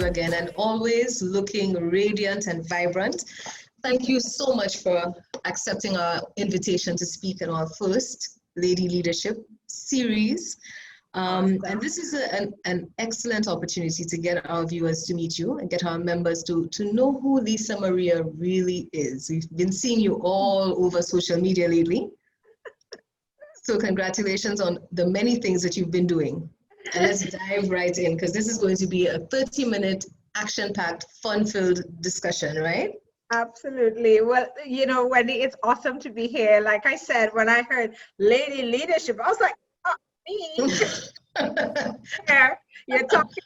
again, and always looking radiant and vibrant. Thank you so much for accepting our invitation to speak in our first Lady Leadership series. And this is an excellent opportunity to get our viewers to meet you and get our members to know who Lisa Maria really is. We've been seeing you all over social media lately. So congratulations on the many things that you've been doing. And let's dive right in, because this is going to be a 30-minute, action-packed, fun-filled discussion, right? Absolutely. Well, you know, Wendy, it's awesome to be here. Like I said, when I heard Lady Leadership, I was like, oh, me. You're talking.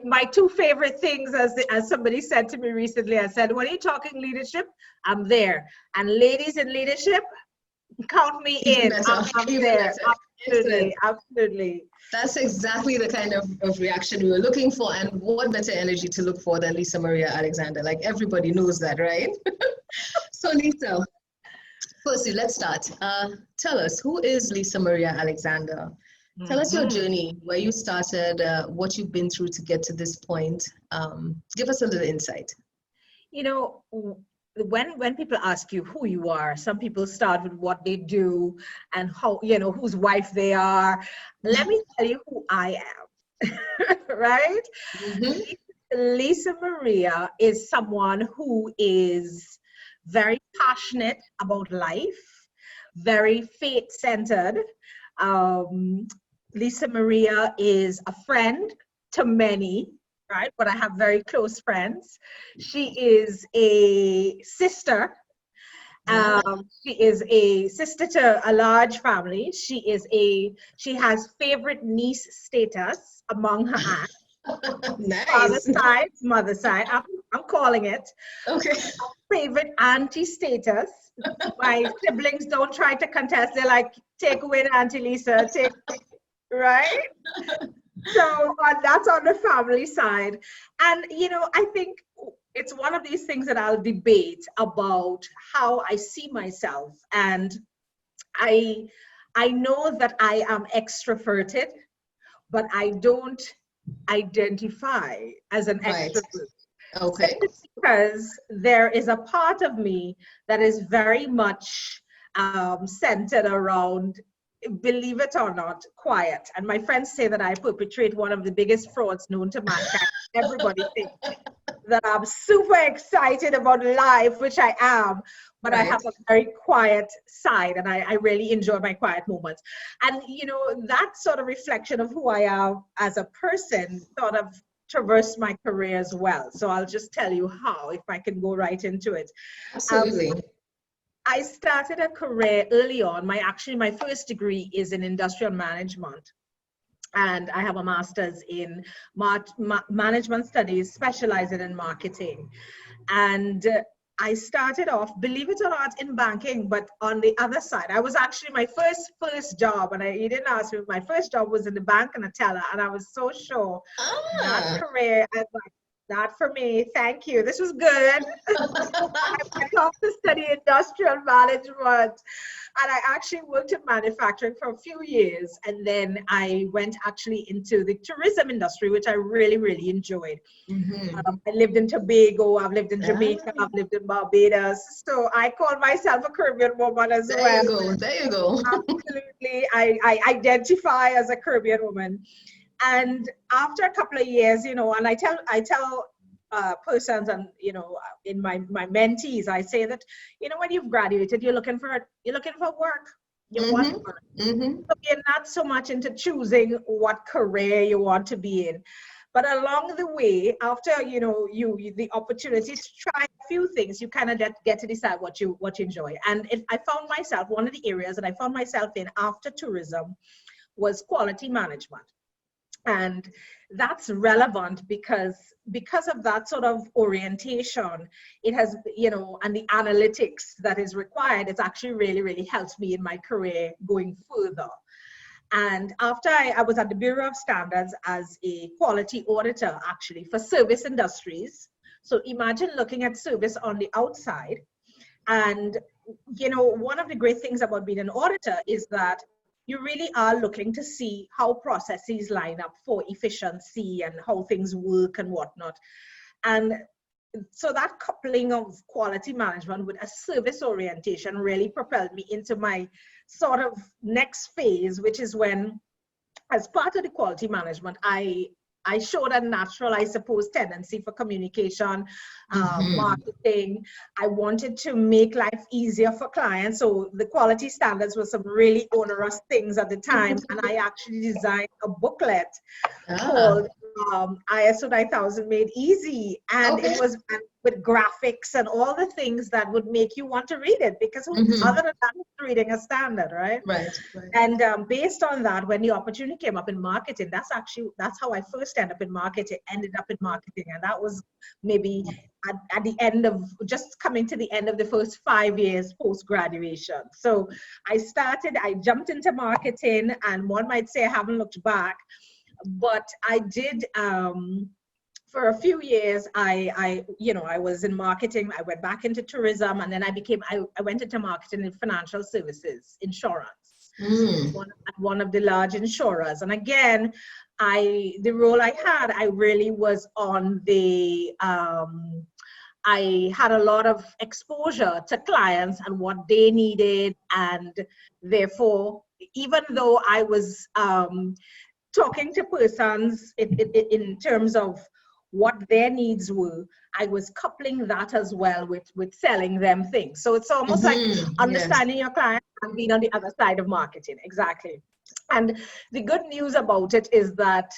My two favorite things, as somebody said to me recently, I said, when you're talking leadership, I'm there. And ladies in leadership, count me in. I'm there. Absolutely, absolutely. That's exactly the kind of reaction we were looking for, and what better energy to look for than Lisa Maria Alexander? Like, everybody knows that, right? So Lisa, firstly, let's start. Tell us, who is Lisa Maria Alexander? Tell us your journey, where you started, what you've been through to get to this point. Give us a little insight. You know, when people ask you who you are, some people start with what they do and how, you know, whose wife they are. Let me tell you who I am, right? Lisa Maria is someone who is very passionate about life, very faith-centered. Lisa Maria is a friend to many, right? But I have very close friends. She is a sister. She is a sister to a large family. She has favorite niece status among her aunts. Nice. Mother side. I'm calling it. Okay. Favorite auntie status. My siblings don't try to contest. They're like, take away the Auntie Lisa, right? So that's on the family side. And, you know, I think it's one of these things that I'll debate about how I see myself. And I know that I am extroverted, but I don't identify as an extrovert. Okay. Because there is a part of me that is very much centered around, believe it or not, quiet. And my friends say that I perpetrate one of the biggest frauds known to mankind. Everybody thinks that I'm super excited about life, which I am, but I have a very quiet side, and I really enjoy my quiet moments. And, you know, that sort of reflection of who I am as a person sort of traversed my career as well. So I'll just tell you how, if I can go right into it. Absolutely. I started a career early on. My first degree is in industrial management, and I have a master's in management studies, specializing in marketing. And I started off, believe it or not, in banking, but on the other side. I was actually my first job, and you didn't ask me, my first job was in the bank and a teller, and I was so sure that career, I was like, not for me, thank you. This was good. I went off to study industrial management, and I actually worked in manufacturing for a few years, and then I went actually into the tourism industry, which I really, really enjoyed. I lived in Tobago, I've lived in Jamaica, I've lived in Barbados, so I call myself a Caribbean woman as well. There you go. Absolutely, I identify as a Caribbean woman. And after a couple of years, you know, and I tell persons, and, you know, in my mentees, I say that, you know, when you've graduated, you're looking for work. You want work. So you're not so much into choosing what career you want to be in. But along the way, after, you know, the opportunity to try a few things, you kind of get to decide what you enjoy. And I found myself, one of the areas that I found myself in after tourism was quality management. And that's relevant because of that sort of orientation, it has, you know, and the analytics that is required, it's actually really, really helped me in my career going further. And after I was at the Bureau of Standards as a quality auditor, actually, for service industries. So imagine looking at service on the outside. And, you know, one of the great things about being an auditor is that you really are looking to see how processes line up for efficiency and how things work and whatnot. And so that coupling of quality management with a service orientation really propelled me into my sort of next phase, which is when, as part of the quality management, I showed a natural, I suppose, tendency for communication, marketing. I wanted to make life easier for clients. So the quality standards were some really onerous things at the time. And I actually designed a booklet called ISO 9000 Made Easy. And it was with graphics and all the things that would make you want to read it, because other than that, it's reading a standard, right? Right. And based on that, when the opportunity came up in marketing, that's how I first ended up in marketing, and that was maybe at the end of, just coming to the end of the first 5 years post-graduation. So I jumped into marketing, and one might say I haven't looked back, but I did, for a few years, I was in marketing. I went back into tourism, and then I went into marketing in financial services, insurance, one of the large insurers. And again, the role I had, I really was on the, I had a lot of exposure to clients and what they needed. And therefore, even though I was talking to persons in terms of what their needs were, I was coupling that as well with selling them things. So it's almost like understanding your client and being on the other side of marketing. Exactly. And the good news about it is that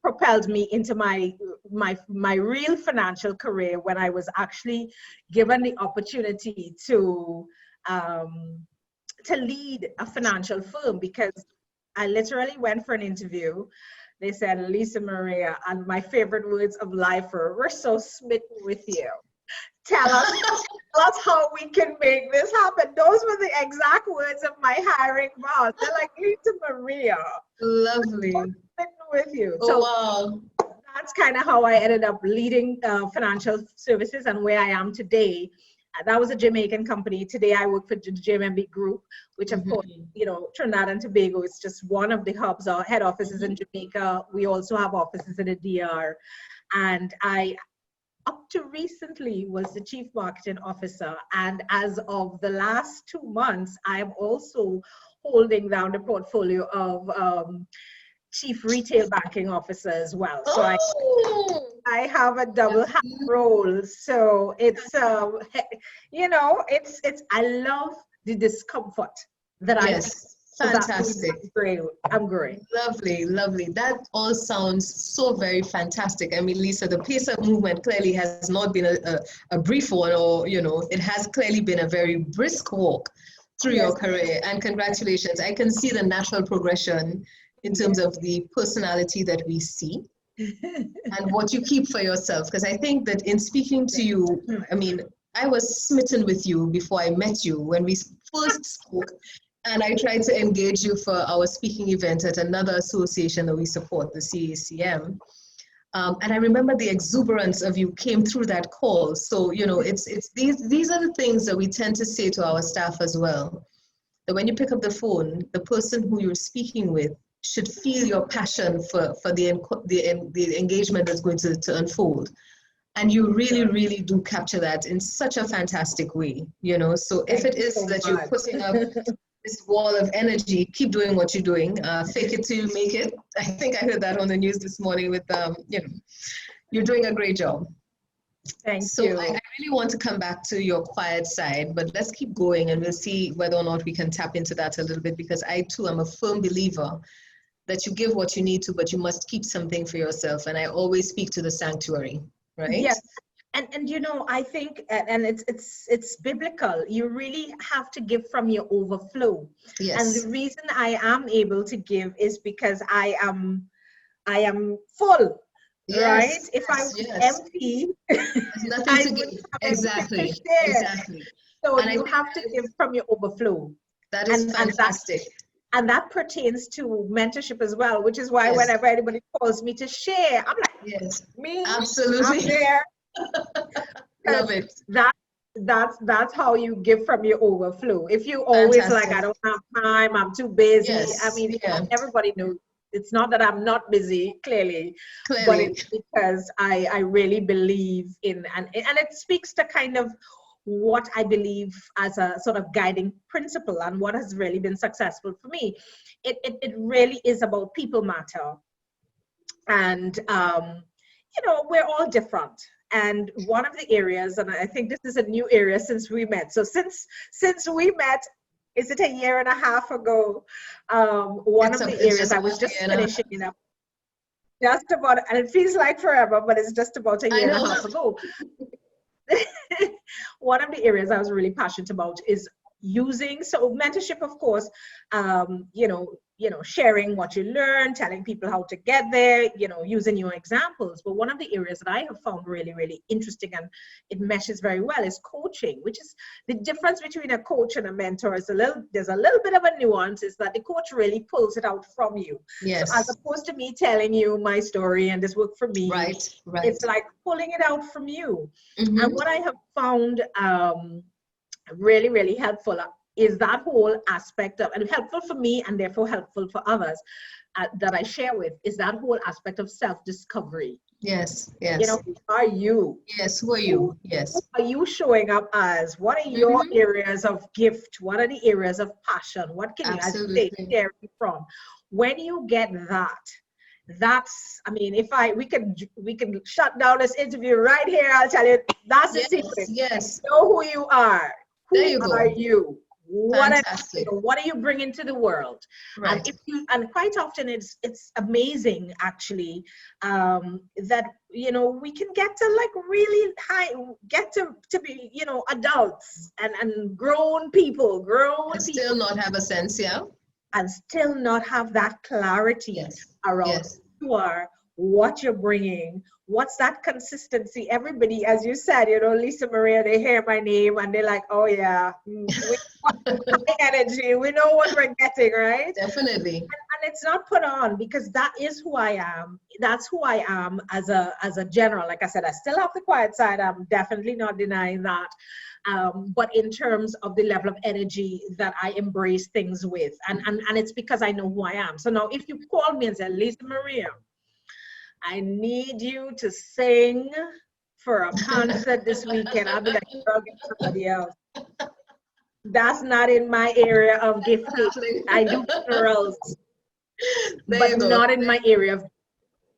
propelled me into my real financial career, when I was actually given the opportunity to lead a financial firm, because I literally went for an interview. They said, Lisa Maria, and my favorite words of life were, "We're so smitten with you. Tell us how we can make this happen." Those were the exact words of my hiring boss. They're like, "Lisa Maria, lovely, I'm smitten with you." Oh, so wow. That's kind of how I ended up leading financial services and where I am today. That was a Jamaican company. Today I work for the JMMB group, which of course, Trinidad and Tobago is just one of the hubs. Our head office is in Jamaica. We also have offices in the DR. And I, up to recently, was the chief marketing officer. And as of the last 2 months, I am also holding down the portfolio of chief retail banking officer as well. So I have a double hat role. So it's, I love the discomfort that I. Fantastic. I'm great. Lovely. That all sounds so very fantastic. I mean, Lisa, the pace of movement clearly has not been a brief one, or, it has clearly been a very brisk walk through your career. And congratulations. I can see the natural progression in terms of the personality that we see and what you keep for yourself. Because I think that in speaking to you, I mean, I was smitten with you before I met you when we first spoke, and I tried to engage you for our speaking event at another association that we support, the CACM. And I remember the exuberance of you came through that call. So, it's these are the things that we tend to say to our staff as well. That when you pick up the phone, the person who you're speaking with should feel your passion for the engagement that's going to unfold. And you really do capture that in such a fantastic way, So if it is that you're putting up this wall of energy, keep doing what you're doing. Fake it till you make it. I think I heard that on the news this morning with, you're doing a great job. Thank you. So I really want to come back to your quiet side, but let's keep going and we'll see whether or not we can tap into that a little bit, because I too am a firm believer that you give what you need to, but you must keep something for yourself. And I always speak to the sanctuary, right? Yes. And I think, and it's biblical. You really have to give from your overflow. Yes. And the reason I am able to give is because I am full. Yes, right? If I was empty, there's nothing to give. Exactly. So you have to give from your overflow. That is fantastic. And that pertains to mentorship as well, which is why whenever anybody calls me to share, I'm like, me, absolutely. I'm there. Love it. that's how you give from your overflow. If you always Fantastic. like, I don't have time, I'm too busy. Yes. I mean, Yeah. everybody knows it's not that I'm not busy, clearly. But Clearly. it's because I really believe in, and it speaks to kind of what I believe as a sort of guiding principle and what has really been successful for me. It really is about people matter. And, you know, we're all different. And one of the areas, and I think this is a new area since we met. So since we met, is it a year and a half ago? One of the areas I was just finishing up, just about, and it feels like forever, but it's just about a year and a half ago. One of the areas I was really passionate about is using, so mentorship, of course, you know, sharing what you learn, telling people how to get there, you know, using your examples. But one of the areas that I have found really, really interesting, and it meshes very well, is coaching, which is the difference between a coach and a mentor. Is there's a little bit of a nuance, is that the coach really pulls it out from you. Yes. So as opposed to me telling you my story and this worked for me, right. It's like pulling it out from you. Mm-hmm. And what I have found really, really helpful is that whole aspect of, and helpful for me and therefore helpful for others that I share with, is that whole aspect of self-discovery. Yes, yes. You know, who are you? Yes, who are you? Yes. Who are you showing up as? What are your areas of gift? What are the areas of passion? What can you, as you say, share from? When you get that, that's, I mean, we can shut down this interview right here. I'll tell you, that's the secret. Yes. Know who you are. Who are you? What are you bringing to the world? Right. And quite often it's amazing, actually, that, you know, we can get to like really get to be, you know, adults and grown people, still not have a sense, yeah, and still not have that clarity around who you are, what you're bringing, what's that consistency. Everybody, as you said, you know, Lisa Maria, they hear my name and they're like, oh yeah, we want energy, we know what we're getting, right? Definitely. And it's not put on, because that is who I am. That's who I am as a general. Like I said, I still have the quiet side. I'm definitely not denying that. But in terms of the level of energy that I embrace things with, and it's because I know who I am. So now if you call me and say, Lisa Maria, I need you to sing for a concert this weekend, I'll be like, girl, get somebody else. That's not in my area of gifting. I do funerals, but not in my area of.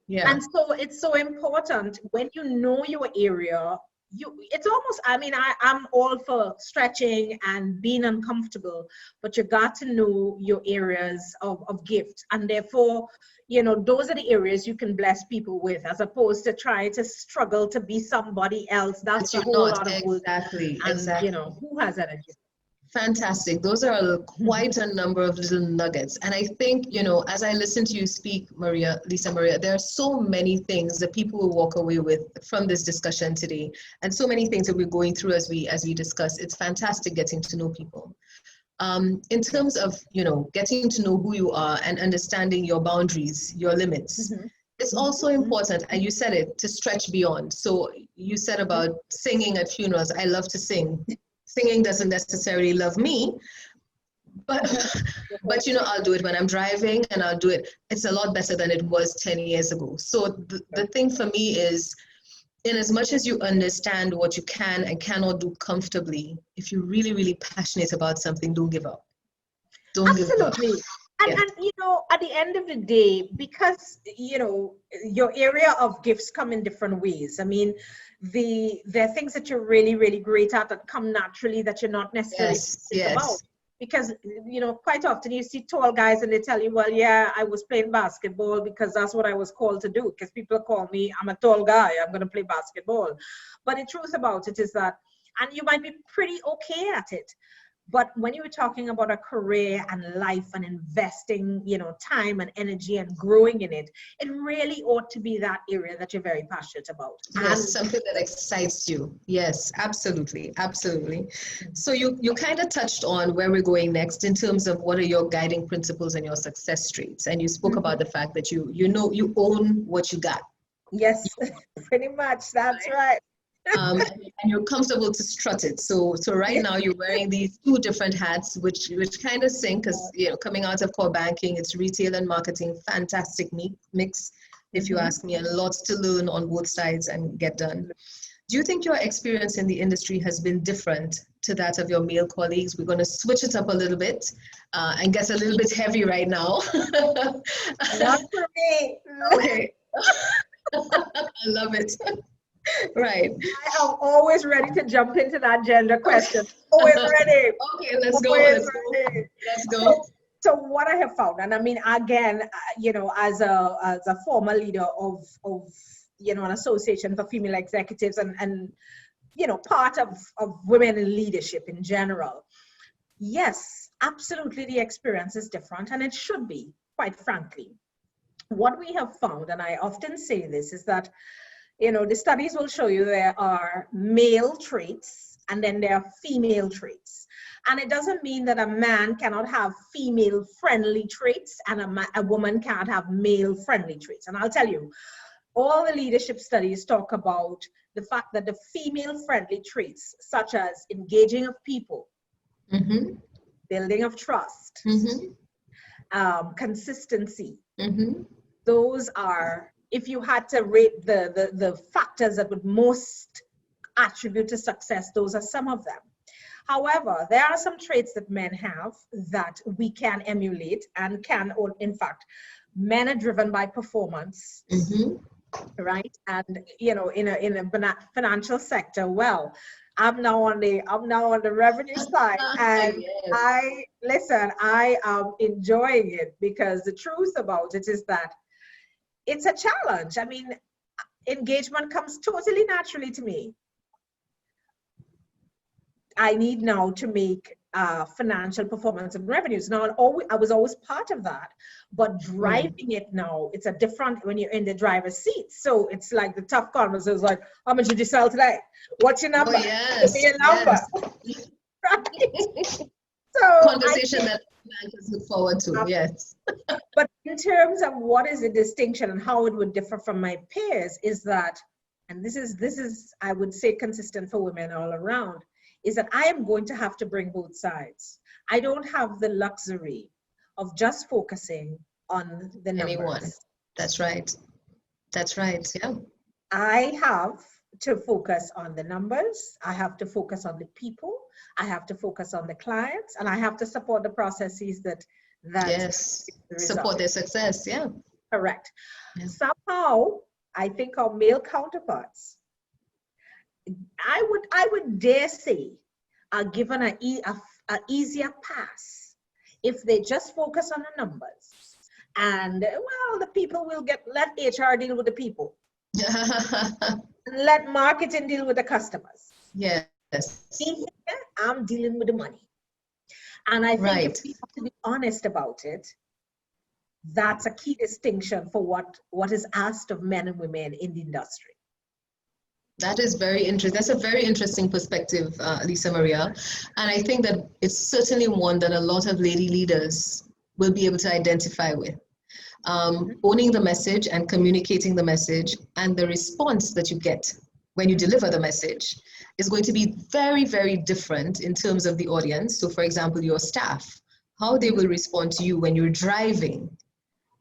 Yeah. And so it's so important when you know your area. It's almost, I mean, I'm all for stretching and being uncomfortable, but you got to know your areas of gift, and therefore, you know, those are the areas you can bless people with, as opposed to trying to struggle to be somebody else. That's a whole lot of work. Exactly. You know, who has energy? Fantastic. Those are quite a number of little nuggets. And I think, you know, as I listen to you speak, Lisa Maria, there are so many things that people will walk away with from this discussion today, and so many things that we're going through as we discuss. It's fantastic getting to know people. In terms of, you know, getting to know who you are and understanding your boundaries, your limits. It's also important, and you said it, to stretch beyond. So you said about singing at funerals. I love to sing. Singing doesn't necessarily love me, but you know, I'll do it when I'm driving, and I'll do it. It's a lot better than it was 10 years ago. So the thing for me is, in as much as you understand what you can and cannot do comfortably, if you're really, really passionate about something, don't give up. Don't give up. Absolutely. And you know, at the end of the day, because, you know, your area of gifts come in different ways. I mean, there are things that you're really, really great at that come naturally that you're not necessarily thinking about. Because, you know, quite often you see tall guys and they tell you, well, yeah, I was playing basketball because that's what I was called to do. Because people call me, I'm a tall guy, I'm going to play basketball. But the truth about it is that, and you might be pretty okay at it, but when you were talking about a career and life and investing, you know, time and energy and growing in it, it really ought to be that area that you're very passionate about. Yes, and something that excites you. Yes, absolutely, absolutely. So you kind of touched on where we're going next in terms of what are your guiding principles and your success traits. And you spoke about the fact that you know, you own what you got. Yes, pretty much. That's right. and you're comfortable to strut it. So right now you're wearing these two different hats, which kind of sync, because coming out of core banking, it's retail and marketing, fantastic mix. If you ask me, a lot to learn on both sides and get done. Do you think your experience in the industry has been different to that of your male colleagues? We're going to switch it up a little bit and get a little bit heavy right now. Not for me. Okay. I love it. Right. I am always ready to jump into that gender question. Always ready. Okay, let's go. So what I have found, and I mean, again, as a former leader of an association for female executives and part of women in leadership in general, yes, absolutely, the experience is different, and it should be, quite frankly. What we have found, and I often say this, is that the studies will show you there are male traits and then there are female traits. And it doesn't mean that a man cannot have female-friendly traits and a woman cannot have male-friendly traits. And I'll tell you, all the leadership studies talk about the fact that the female-friendly traits, such as engaging of people, building of trust, consistency, those are, if you had to rate the factors that would most attribute to success, those are some of them. However, there are some traits that men have that we can emulate and can, or in fact, men are driven by performance, right? And in a financial sector, well, I'm now on the revenue side, and I am enjoying it, because the truth about it is that it's a challenge. I mean, engagement comes totally naturally to me. I need now to make financial performance and revenues. Now, I was always part of that, but driving it now, it's a different when you're in the driver's seat. So it's like the tough conversations, like, how much did you sell today? What's your number? Give me a number. Right? So conversation that man can look forward to. Yes. But in terms of what is the distinction and how it would differ from my peers, is that, and this is I would say consistent for women all around, is that I am going to have to bring both sides. I don't have the luxury of just focusing on the numbers. Anyone. That's right. That's right. Yeah. I have to focus on the numbers. I have to focus on the people. I have to focus on the clients, and I have to support the processes that yes, support their success. Yeah. Correct. Yeah. Somehow, I think our male counterparts, I would dare say, are given an easier pass if they just focus on the numbers. And well, the people will let HR deal with the people. Let marketing deal with the customers. Yes. I'm dealing with the money. And I think if we have to be honest about it, that's a key distinction for what is asked of men and women in the industry. That is very interesting. That's a very interesting perspective, Lisa Maria. And I think that it's certainly one that a lot of lady leaders will be able to identify with. Owning the message and communicating the message, and the response that you get when you deliver the message is going to be very, very different in terms of the audience. So for example, your staff, how they will respond to you when you're driving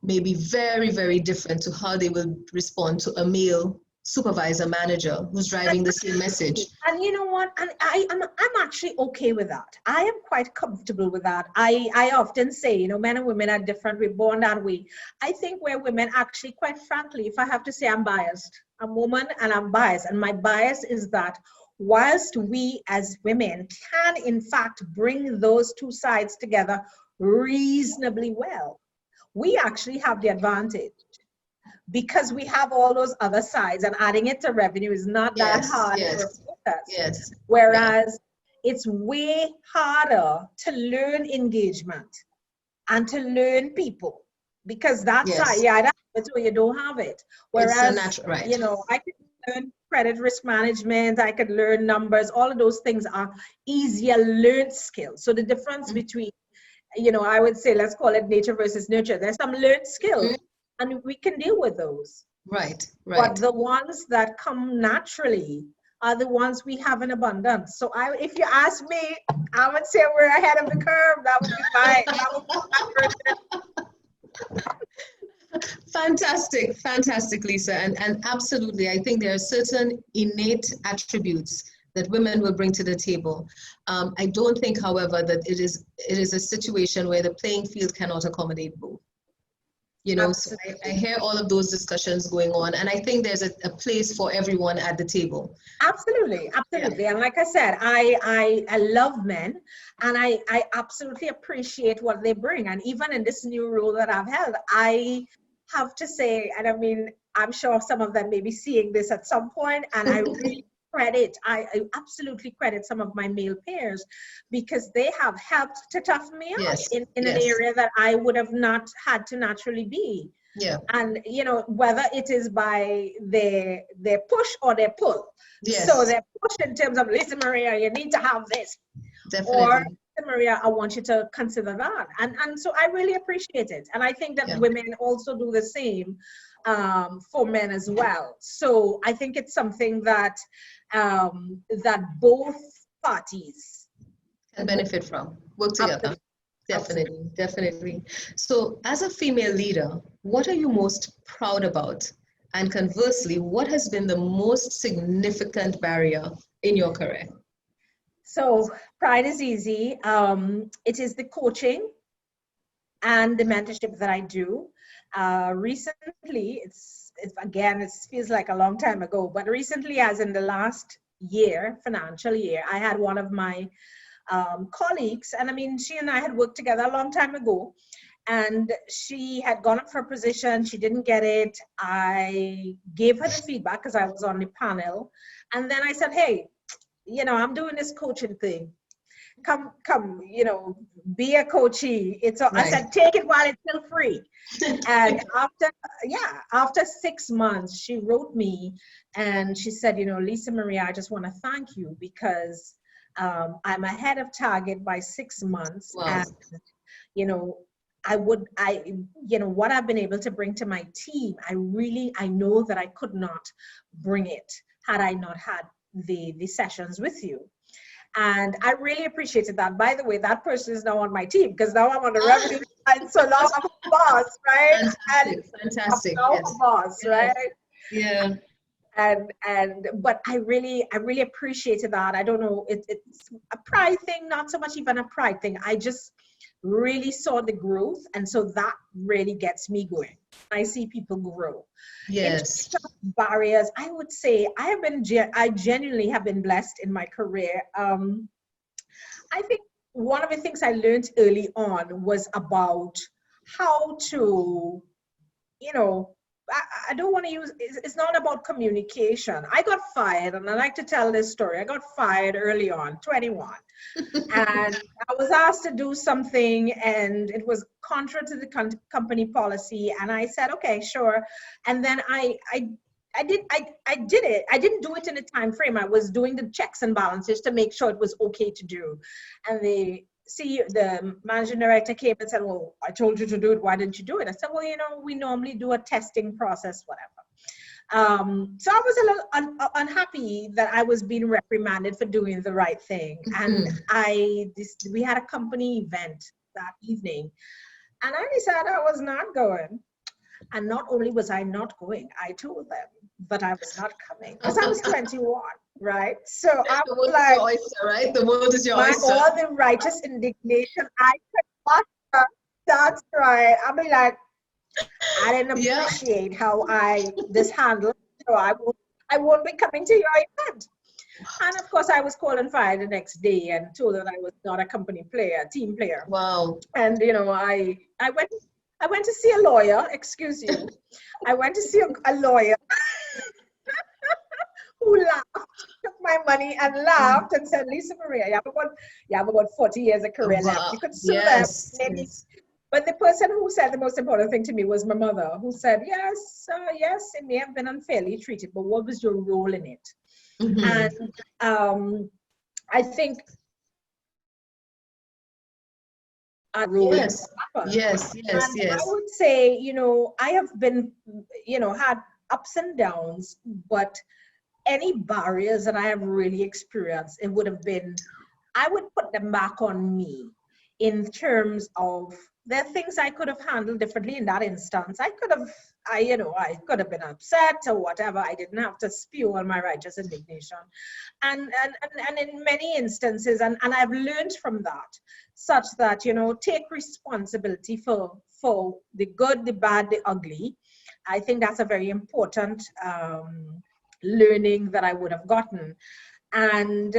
may be very, very different to how they will respond to a male supervisor, manager who's driving the same message. And you know what? And I'm actually okay with that. I am quite comfortable with that. I often say, men and women are different. We're born that way. I think we're women, actually, quite frankly, if I have to say, I'm biased. I'm a woman and I'm biased. And my bias is that whilst we as women can, in fact, bring those two sides together reasonably well, we actually have the advantage, because we have all those other sides, and adding it to revenue is not that hard for us. Yes. Whereas it's way harder to learn engagement and to learn people, because that's that's where you don't have it. Whereas, I could learn credit risk management, I could learn numbers, all of those things are easier learned skills. So the difference between, I would say, let's call it nature versus nurture. There's some learned skills. And we can deal with those. Right. But the ones that come naturally are the ones we have in abundance. So if you ask me, I would say we're ahead of the curve. That would be my version. Fantastic, fantastic, Lisa. And absolutely, I think there are certain innate attributes that women will bring to the table. I don't think, however, that it is a situation where the playing field cannot accommodate both. You know, so I hear all of those discussions going on, and I think there's a place for everyone at the table. Absolutely, absolutely. Yeah. And like I said, I love men, and I absolutely appreciate what they bring. And even in this new role that I've held, I have to say, and I mean, I'm sure some of them may be seeing this at some point, and I really I absolutely credit some of my male peers, because they have helped to toughen me up in an area that I would have not had to naturally be. Yeah. And you know, whether it is by their push or their pull. Yes. So their push in terms of, listen, Maria, you need to have this. Definitely. Or, Maria, I want you to consider that. And so I really appreciate it. And I think that women also do the same for men as well. So I think it's something that that both parties can benefit from, work together. Definitely, definitely. So as a female leader, what are you most proud about? And conversely, what has been the most significant barrier in your career? So pride is easy. It is the coaching and the mentorship that I do. Recently, it's again, it feels like a long time ago, but recently, as in the last year, financial year, I had one of my colleagues, and I mean, she and I had worked together a long time ago, and she had gone up for a position, she didn't get it. I gave her the feedback because I was on the panel, and then I said, hey, you know, I'm doing this coaching thing. Come, you know, be a coachee. I said, take it while it's still free. And after 6 months, she wrote me and she said, you know, Lisa Maria, I just want to thank you because I'm ahead of target by 6 months. Wow. And, you know, you know, what I've been able to bring to my team, I know that I could not bring it had I not had the sessions with you. And I really appreciated that. By the way, that person is now on my team because now I'm on the revenue side. So now I'm a boss, right? Fantastic. I'm now a boss, right? Yeah. But I really appreciated that. I don't know, it's a pride thing, not so much even a pride thing. I just really saw the growth, and so that really gets me going. I see people grow. Yes. In terms of barriers, I would say I genuinely have been blessed in my career. I think one of the things I learned early on was about how to, you know, I don't want to use, it's not about communication. I got fired, and I like to tell this story. I got fired early on, 21. And I was asked to do something, and it was contrary to the company policy. And I said, okay, sure. And then I did it. I didn't do it in a time frame. I was doing the checks and balances to make sure it was okay to do. And the managing director came and said, well, I told you to do it. Why didn't you do it? I said, well, you know, we normally do a testing process, whatever. So I was a little unhappy that I was being reprimanded for doing the right thing. And we had a company event that evening, and I decided I was not going. And not only was I not going, I told them that I was not coming because I was 21, right? So I was like, your oyster, right? The world is your oyster. All the righteous indignation I could muster. That's right. I mean, like, I didn't appreciate how this handled. So I won't be coming to your event. And of course, I was called and fired the next day and told that I was not a team player. Wow. And you know, I went to see a lawyer. Excuse you. I went to see a lawyer who laughed, took my money and laughed and said, Lisa Maria, you have about 40 years of career left. You could sue them. Maybe. Yes. But the person who said the most important thing to me was my mother, who said, yes, it may have been unfairly treated, but what was your role in it? And I think Yes. I would say, you know, I have been, you know, had ups and downs, but any barriers that I have really experienced, it would have been, I would put them back on me in terms of there are things I could have handled differently in that instance. I could have been upset or whatever. I didn't have to spew on my righteous indignation. And in many instances, and I've learned from that, such that, you know, take responsibility for the good, the bad, the ugly. I think that's a very important learning that I would have gotten. And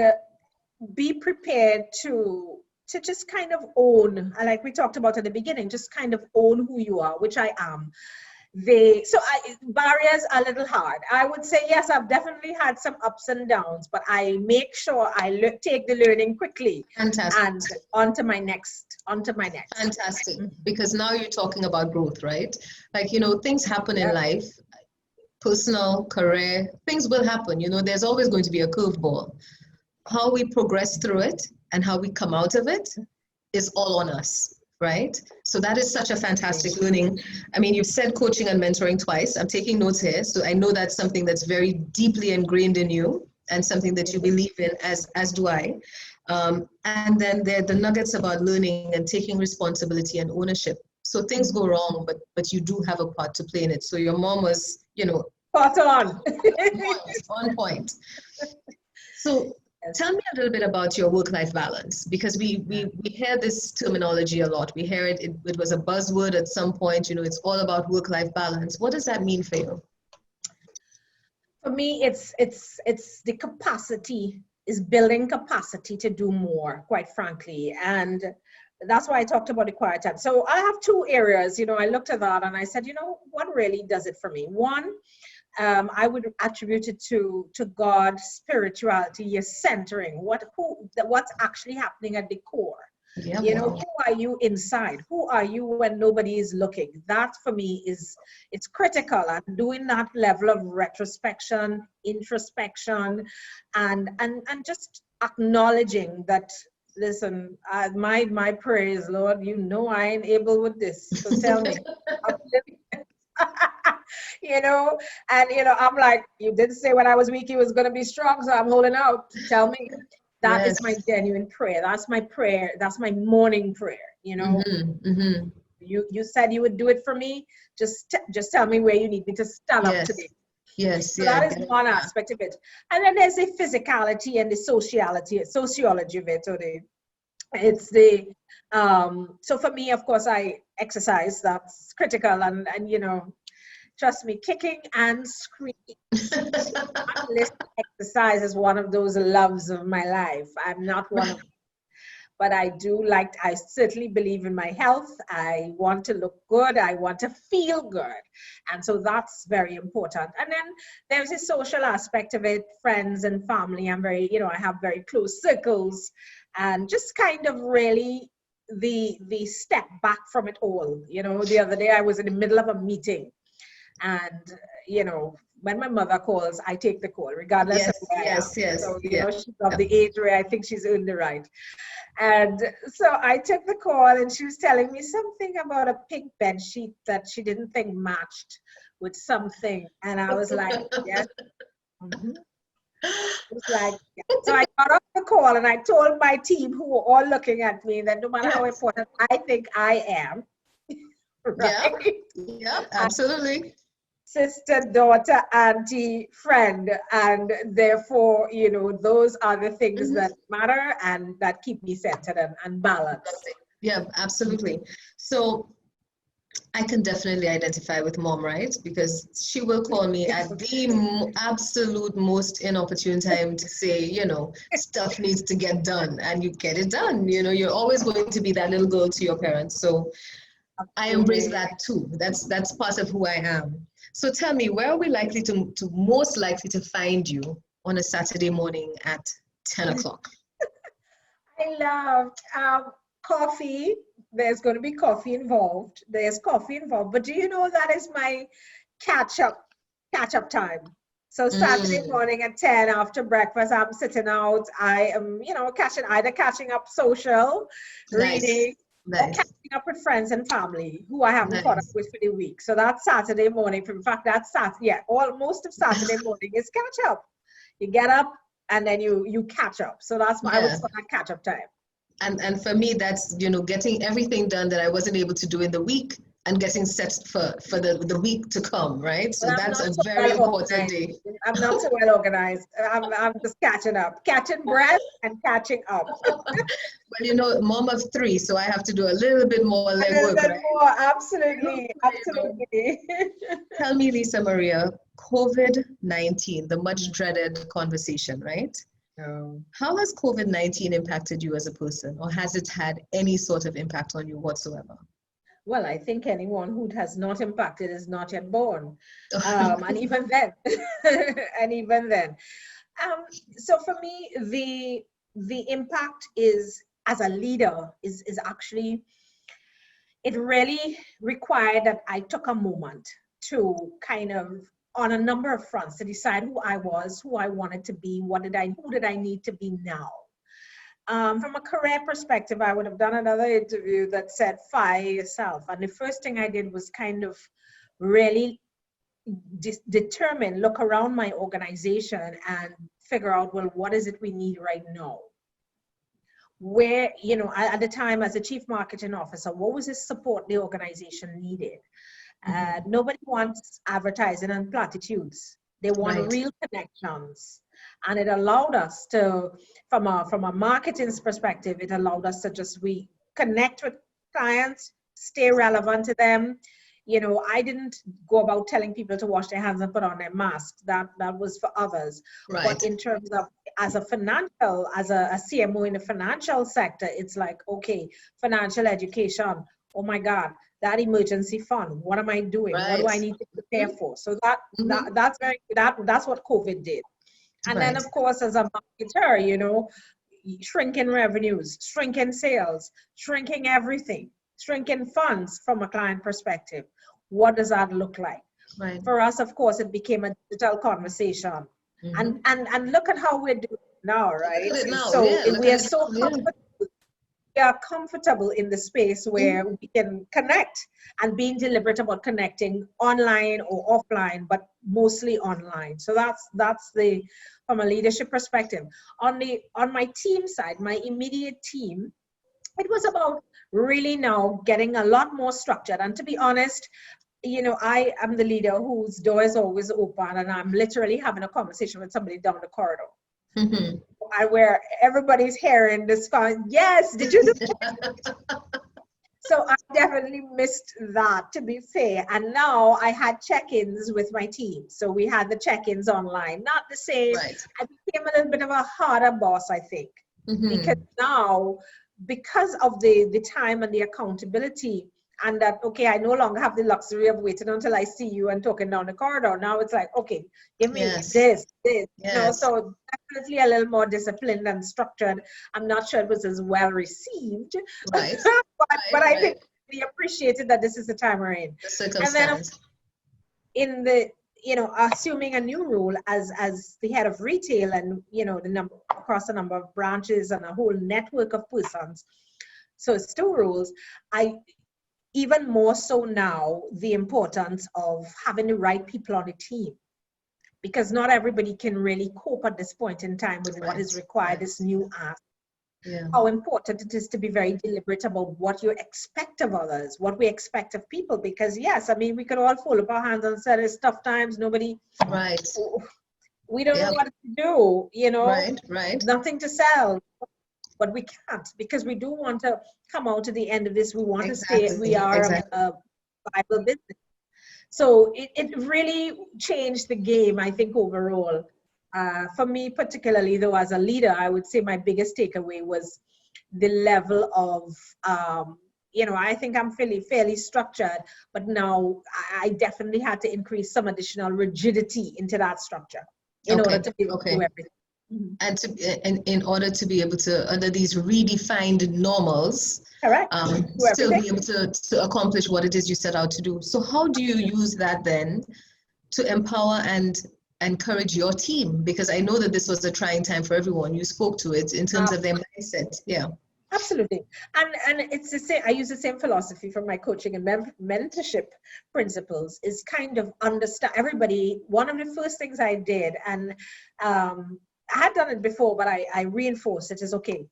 be prepared to just kind of own, like we talked about at the beginning, just kind of own who you are, which I am. Barriers are a little hard. I would say, yes, I've definitely had some ups and downs, but I make sure I take the learning quickly. Fantastic. And onto my next. Fantastic. Because now you're talking about growth, right? Like, you know, things happen in life, personal, career, things will happen. You know, there's always going to be a curveball. How we progress through it and how we come out of it is all on us, right? So that is such a fantastic learning. I mean, you've said coaching and mentoring twice. I'm taking notes here. So I know that's something that's very deeply ingrained in you and something that you believe in, as do I. And then there are the nuggets about learning and taking responsibility and ownership. So things go wrong, but you do have a part to play in it. So your mom was, you know, spot on. on point. So tell me a little bit about your work-life balance, because we hear this terminology a lot. We hear it was a buzzword at some point, you know, it's all about work-life balance. What does that mean for you? For me, it's the capacity, is building capacity to do more, quite frankly. And that's why I talked about the quiet time. So I have two areas, you know, I looked at that and I said, you know, what really does it for me? One, I would attribute it to God, spirituality, your centering, what's actually happening at the core. Yeah, you know, who are you inside? Who are you when nobody is looking? That for me it's critical. And doing that level of retrospection, introspection, and just acknowledging that, listen, my prayer is, Lord, you know I ain't able with this, so tell me. You know, and you know, I'm like, you did say when I was weak, he was going to be strong, so I'm holding out. Tell me. That is my genuine prayer. That's my prayer. That's my morning prayer. You know, you said you would do it for me. Just tell me where you need me to stand up today. Yes. So that is one aspect of it. And then there's the physicality and the sociology of it. Or so for me, of course, I exercise. That's critical. And you know, trust me, kicking and screaming. Exercise is one of those loves of my life. I'm not one of them. But I certainly believe in my health. I want to look good. I want to feel good. And so that's very important. And then there's a social aspect of it, friends and family. I have very close circles, and just kind of really the step back from it all. You know, the other day I was in the middle of a meeting, and, you know, when my mother calls, I take the call, regardless of where I am. So, you know, she's of the age where I think she's earned the right. And so I took the call, and she was telling me something about a pink bed sheet that she didn't think matched with something. And I was like, yes. It was like, yeah. So I got off the call, and I told my team, who were all looking at me, that no matter how important I think I am, right? Yeah, absolutely. Sister, daughter, auntie, friend, and therefore, you know, those are the things that matter and that keep me centered and balanced. Yeah, absolutely. So I can definitely identify with mom, right? Because she will call me at the absolute most inopportune time to say, you know, stuff needs to get done, and you get it done. You know, you're always going to be that little girl to your parents. So I embrace that too. That's part of who I am. So tell me, where are we most likely to find you on a Saturday morning at 10 o'clock? I love coffee. There's going to be coffee involved. There's coffee involved. But do you know that is my catch up time? So Saturday morning at 10 after breakfast, I'm sitting out. I am, you know, catching up social, reading. Or catching up with friends and family who I haven't caught up with for the week. So that's Saturday morning. In fact, that's Saturday. Yeah, most of Saturday morning is catch up. You get up and then you catch up. So that's I would call that catch up time. And for me, that's, you know, getting everything done that I wasn't able to do in the week and getting set for the week to come, right? So that's a very important day. I'm not so well organized. I'm just catching up, catching breath and catching up. Well, you know, mom of 3, so I have to do a little bit more legwork. Right? More, absolutely, absolutely. Tell me, Lisa Maria, COVID-19, the much dreaded conversation, right? How has COVID-19 impacted you as a person, or has it had any sort of impact on you whatsoever? Well, I think anyone who has not impacted is not yet born. And even then, so for me, the impact is, as a leader, is actually, it really required that I took a moment to kind of, on a number of fronts, to decide who I was, who I wanted to be, who did I need to be now. From a career perspective, I would have done another interview that said, fire yourself. And the first thing I did was kind of really determine, look around my organization and figure out, well, what is it we need right now? Where, you know, at the time as a chief marketing officer, what was the support the organization needed? Nobody wants advertising and platitudes. They want real connections. And it allowed us to, from a marketing's perspective, it allowed us to just connect with clients, stay relevant to them. You know, I didn't go about telling people to wash their hands and put on their masks. That was for others. Right. But in terms of, as a CMO in the financial sector, it's like, okay, financial education. Oh my God, that emergency fund. What am I doing? Right. What do I need to prepare for? So that's what COVID did. And then, of course, as a marketer, you know, shrinking revenues, shrinking sales, shrinking everything, shrinking funds from a client perspective. What does that look like? Right. For us, of course, it became a digital conversation. And look at how we're doing now, right? We are so comfortable. We are comfortable in the space where we can connect and being deliberate about connecting online or offline, but mostly online. So that's the, from a leadership perspective. On my team side, my immediate team, it was about really now getting a lot more structured. And to be honest, you know, I am the leader whose door is always open, and I'm literally having a conversation with somebody down the corridor. Where everybody's hearing this going, yes, did you do that? So I definitely missed that, to be fair. And now I had check-ins with my team. So we had the check-ins online, not the same. Right. I became a little bit of a harder boss, I think, because now, because of the time and the accountability, and that, okay, I no longer have the luxury of waiting until I see you and talking down the corridor. Now it's like, okay, give me this. You know, so definitely a little more disciplined and structured. I'm not sure it was as well received, but I think we appreciated that this is the time we're in. And then in the, you know, assuming a new role as the head of retail, and, you know, across a number of branches and a whole network of persons. So it's 2 roles. Even more so now, the importance of having the right people on the team, because not everybody can really cope at this point in time with what is required, this new ask. How important it is to be very deliberate about what you expect of others, what we expect of people, because yes, I mean, we could all fold up our hands and say it's tough times, nobody, we don't know what to do, you know, nothing to sell. But we can't, because we do want to come out to the end of this. We want to stay, we are a viable business. So it really changed the game, I think, overall. For me, particularly though, as a leader, I would say my biggest takeaway was the level of, you know, I think I'm fairly structured, but now I definitely had to increase some additional rigidity into that structure in order to be able to do everything. And in order to be able to, under these redefined normals, still be able to accomplish what it is you set out to do. So how do you use that then to empower and encourage your team? Because I know that this was a trying time for everyone. You spoke to it in terms of their mindset. Absolutely. And it's the same. I use the same philosophy for my coaching and mentorship principles, is kind of understand everybody. One of the first things I did, and I had done it before, but I reinforced it, is okay,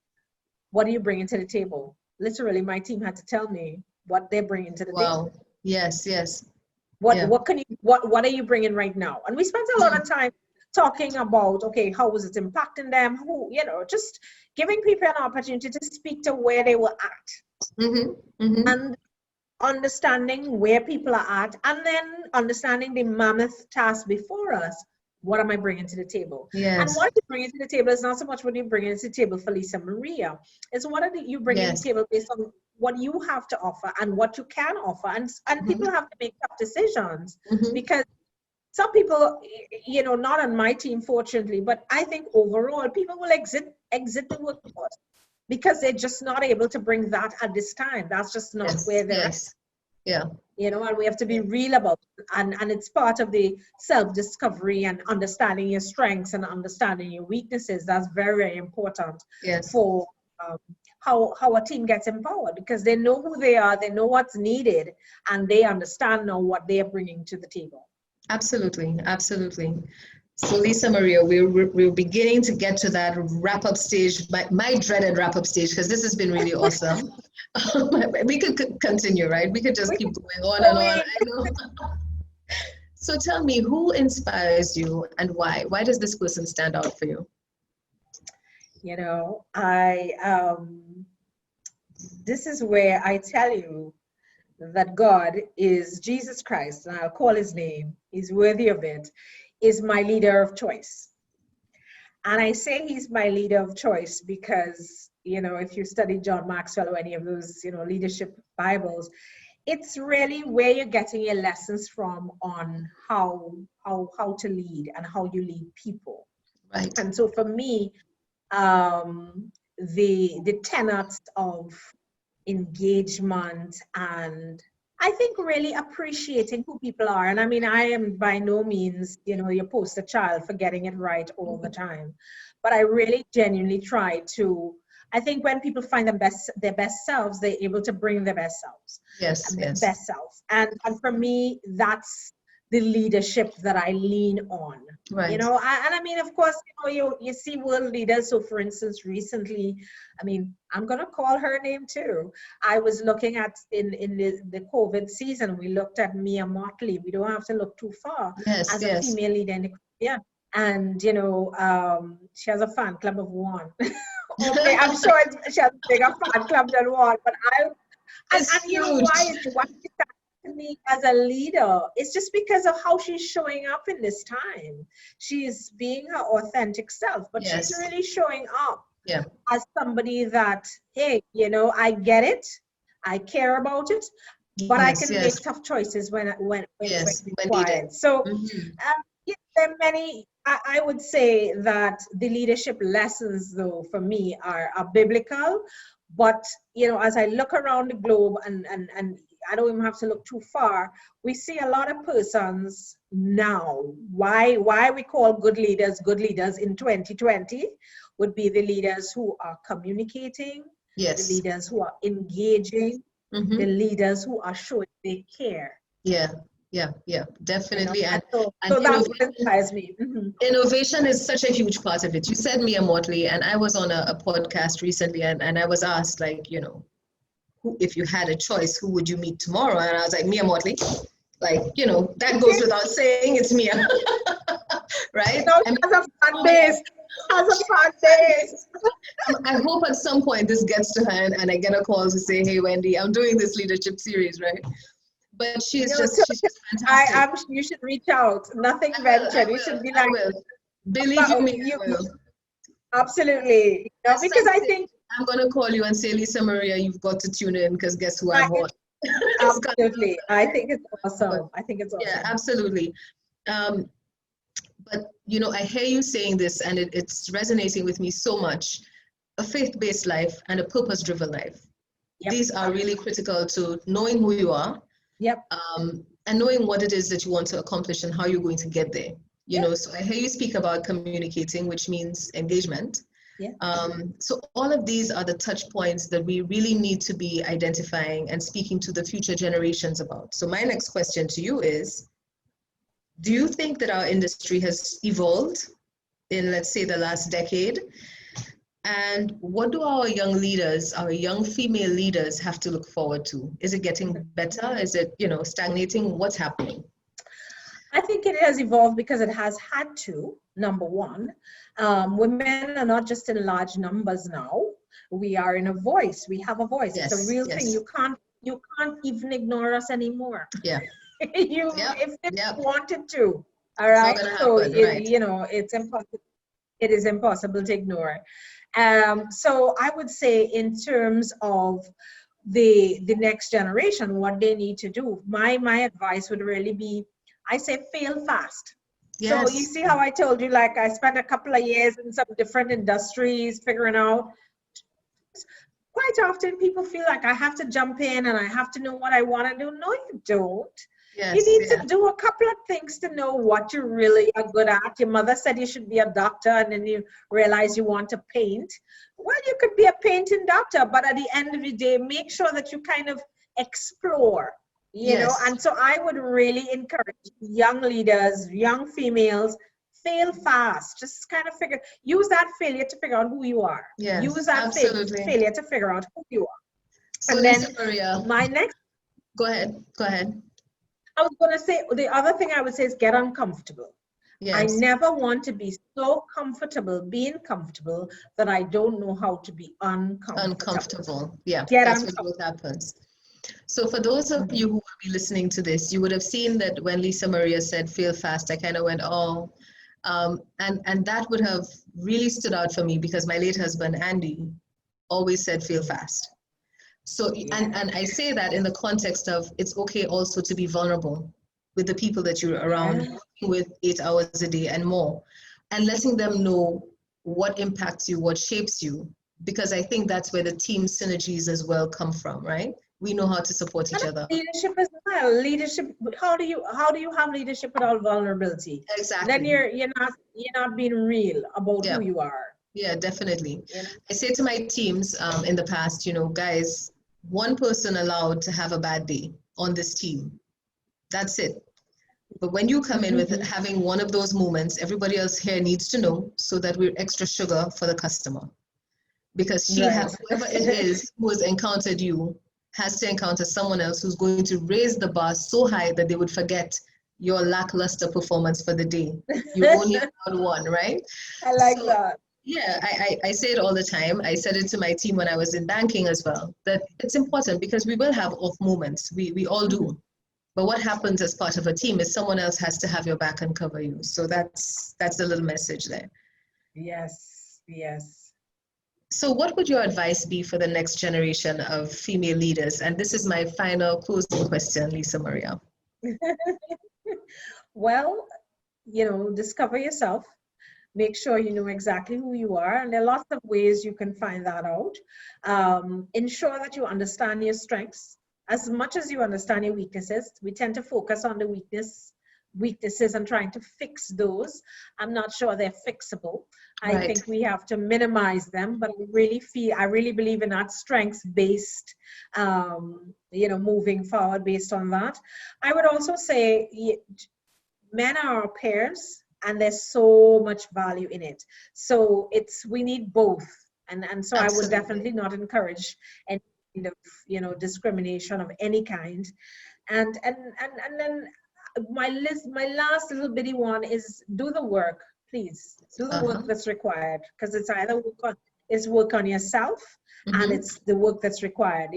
what are you bringing to the table? Literally, my team had to tell me what they're bringing to the table. Wow. Yes, yes. What Yeah. what are you bringing right now? And we spent a lot of time talking about, okay, how was it impacting them? Who, just giving people an opportunity to speak to where they were at, and understanding where people are at, and then understanding the mammoth task before us. What am I bringing to the table? Yes. And what you bring to the table is not so much what you bring to the table for Lisa Maria. It's what are you bring to the table based on what you have to offer and what you can offer. And people have to make tough decisions, because some people, not on my team, fortunately, but I think overall people will exit the workforce because they're just not able to bring that at this time. That's just not where they're at. Yeah. And we have to be real about it. And it's part of the self-discovery and understanding your strengths and understanding your weaknesses. That's very, very important for how a team gets empowered, because they know who they are, they know what's needed, and they understand now what they are bringing to the table. Absolutely, absolutely. So Lisa Maria, we're beginning to get to that wrap-up stage, my dreaded wrap-up stage, because this has been really awesome. We could continue, right? We could just keep going on and on. I know. So tell me, who inspires you and why? Why does this person stand out for you? This is where I tell you that God is Jesus Christ, and I'll call his name, he's worthy of it, is my leader of choice. And I say he's my leader of choice because, if you study John Maxwell or any of those, leadership Bibles, it's really where you're getting your lessons from on how to lead and how you lead people. Right. And so for me, the tenets of engagement, and I think really appreciating who people are. And I mean, I am by no means, your poster child for getting it right all the time, but I really genuinely try to. I think when people find their best selves, they're able to bring their best selves. Yes. Best selves. And for me, that's the leadership that I lean on. Right. And I mean, of course, you see world leaders. So for instance, recently, I mean, I'm going to call her name too. I was looking at in the COVID season, we looked at Mia Motley. We don't have to look too far. As a female leader in the Caribbean. And, she has a fan club of one. Okay, I'm sure she has a bigger fan club than one, but why is that to me as a leader? It's just because of how she's showing up in this time. She's being her authentic self, but she's really showing up as somebody that, hey, I get it, I care about it, but I can make tough choices when required. So there are many. I would say that the leadership lessons, though, for me are biblical. But, as I look around the globe, and I don't even have to look too far, we see a lot of persons now. Why we call good leaders in 2020 would be the leaders who are communicating, the leaders who are engaging, the leaders who are showing they care. Yeah, definitely. And so that's what inspires me. Innovation is such a huge part of it. You said Mia Motley, and I was on a podcast recently, and I was asked, like, who, if you had a choice, who would you meet tomorrow? And I was like, Mia Motley. Like, that goes without saying, it's Mia. Right? Has a fun days. I hope at some point this gets to her and I get a call to say, hey, Wendy, I'm doing this leadership series, right? But she's just fantastic. You should reach out. Nothing ventured. You should be like, believe you me, I will. Absolutely. Because I think I'm going to call you and say, Lisa Maria, you've got to tune in because guess who I want. Absolutely. I think it's awesome. Yeah, absolutely. But, I hear you saying this and it's resonating with me so much. A faith-based life and a purpose-driven life. Yep. These are really critical to knowing who you are. Yep. And knowing what it is that you want to accomplish and how you're going to get there. So I hear you speak about communicating, which means engagement. Yeah. So all of these are the touch points that we really need to be identifying and speaking to the future generations about. So my next question to you is, do you think that our industry has evolved in, let's say, the last decade? And what do our young leaders, our young female leaders, have to look forward to? Is it getting better? Is it, stagnating? What's happening? I think it has evolved because it has had to, number one. Women are not just in large numbers now. We are in a voice. We have a voice. Yes, it's a real yes. thing. You can't even ignore us anymore. Yeah. If you wanted to. All right. So it's impossible. It is impossible to ignore. So I would say, in terms of the next generation, what they need to do, my advice would really be, I say, fail fast. Yes. So you see how I told you, like, I spent a couple of years in some different industries figuring out. Quite often people feel like I have to jump in and I have to know what I want to do. No, you don't. Yes, you need to do a couple of things to know what you really are good at. Your mother said you should be a doctor, and then you realize you want to paint. Well, you could be a painting doctor, but at the end of the day, make sure that you kind of explore, you know. And so I would really encourage young leaders, young females, fail fast. Just kind of use that failure to figure out who you are. Yes, use that failure to figure out who you are. So and then Maria, my next. Go ahead. I was going to say, the other thing I would say is get uncomfortable. Yes. I never want to be so comfortable being comfortable that I don't know how to be uncomfortable. Yeah, that's what happens. So for those of you who will be listening to this, you would have seen that when Lisa Maria said fail fast, I kind of went, oh, and that would have really stood out for me, because my late husband, Andy, always said fail fast. So, and I say that in the context of, it's okay also to be vulnerable with the people that you're around, working with 8 hours a day and more, and letting them know what impacts you, what shapes you, because I think that's where the team synergies as well come from, right? We know how to support each other. Leadership as well. Leadership. How do you have leadership without vulnerability? Exactly. Then you're not being real about who you are. Yeah, definitely. I say to my teams in the past, guys, one person allowed to have a bad day on this team. That's it. But when you come in with having one of those moments, everybody else here needs to know, so that we're extra sugar for the customer. Because she has, whoever it is who has encountered you, has to encounter someone else who's going to raise the bar so high that they would forget your lackluster performance for the day. You only had one, right? I like that. Yeah, I say it all the time. I said it to my team when I was in banking as well, that it's important, because we will have off moments. We all do. But what happens as part of a team is someone else has to have your back and cover you. So that's the little message there. Yes. So what would your advice be for the next generation of female leaders? And this is my final closing question, Lisa Maria. Well, discover yourself. Make sure you know exactly who you are. And there are lots of ways you can find that out. Ensure that you understand your strengths as much as you understand your weaknesses. We tend to focus on the weaknesses and trying to fix those. I'm not sure they're fixable. I think we have to minimize them, but I really believe in that strengths-based, moving forward based on that. I would also say men are our peers, and there's so much value in it. So we need both. And so Absolutely. I would definitely not encourage any kind of, discrimination of any kind. And then my last little bitty one is, do the work, please. Do the work that's required, because it's either work on yourself, and it's the work that's required.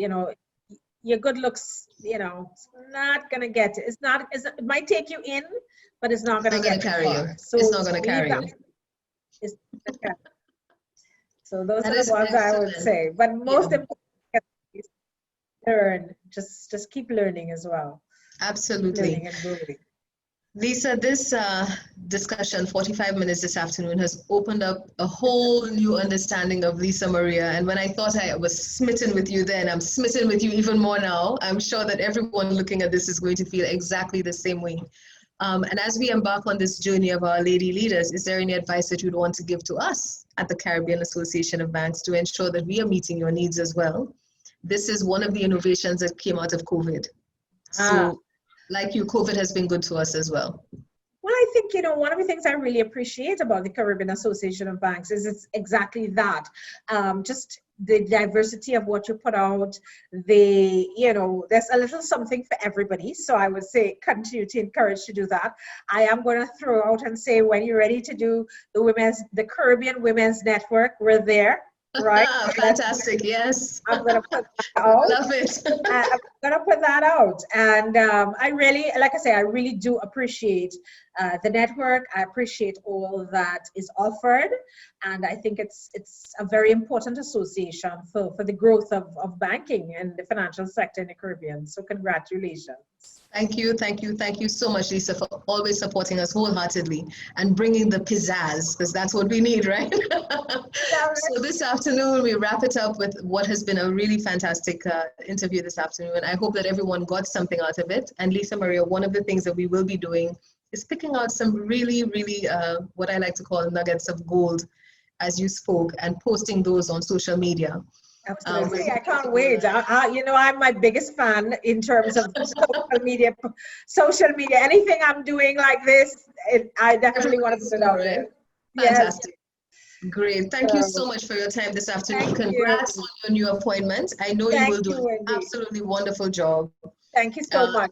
Your good looks, it's not gonna get it. It might take you in, but it's not gonna carry you. So it's not gonna carry you. So those are the ones I would say. But most important is learn. Just keep learning as well. Absolutely. Learning and growing. Lisa, this discussion, 45 minutes this afternoon, has opened up a whole new understanding of Lisa Maria. And when I thought I was smitten with you then, I'm smitten with you even more now. I'm sure that everyone looking at this is going to feel exactly the same way. And as we embark on this journey of our lady leaders, is there any advice that you'd want to give to us at the Caribbean Association of Banks to ensure that we are meeting your needs as well? This is one of the innovations that came out of COVID. So like you, COVID has been good to us as well. Well, I think, one of the things I really appreciate about the Caribbean Association of Banks is it's exactly that. Just the diversity of what you put out, there's a little something for everybody. So I would say continue to encourage to do that. I am going to throw out and say, when you're ready to do the Caribbean Women's Network, we're there. Right? Fantastic, yes. I'm going to put that out. Love it. I'm going to put that out. And I really do appreciate the network. I appreciate all that is offered. And I think it's a very important association for the growth of banking and the financial sector in the Caribbean. So congratulations. Thank you so much, Lisa, for always supporting us wholeheartedly and bringing the pizzazz, because that's what we need, right? So this afternoon, we wrap it up with what has been a really fantastic interview this afternoon. I hope that everyone got something out of it. And Lisa Maria, one of the things that we will be doing is picking out some really, really, what I like to call nuggets of gold, as you spoke, and posting those on social media. Absolutely, I can't wait. I'm my biggest fan in terms of social media. Anything I'm doing like this, I definitely want to put it out there. Fantastic. Yes. Great. Thank you so much for your time this afternoon. Congrats on your new appointment. I know you will do an absolutely wonderful job. Thank you so much.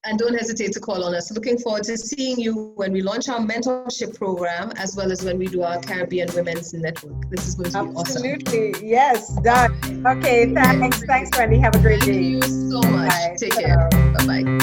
And don't hesitate to call on us. Looking forward to seeing you when we launch our mentorship program, as well as when we do our Caribbean Women's Network. This is going to be awesome. Absolutely. Yes, done. Okay, thanks. Thanks, Wendy. Have a great day. Thank you so much. Take care. Bye-bye.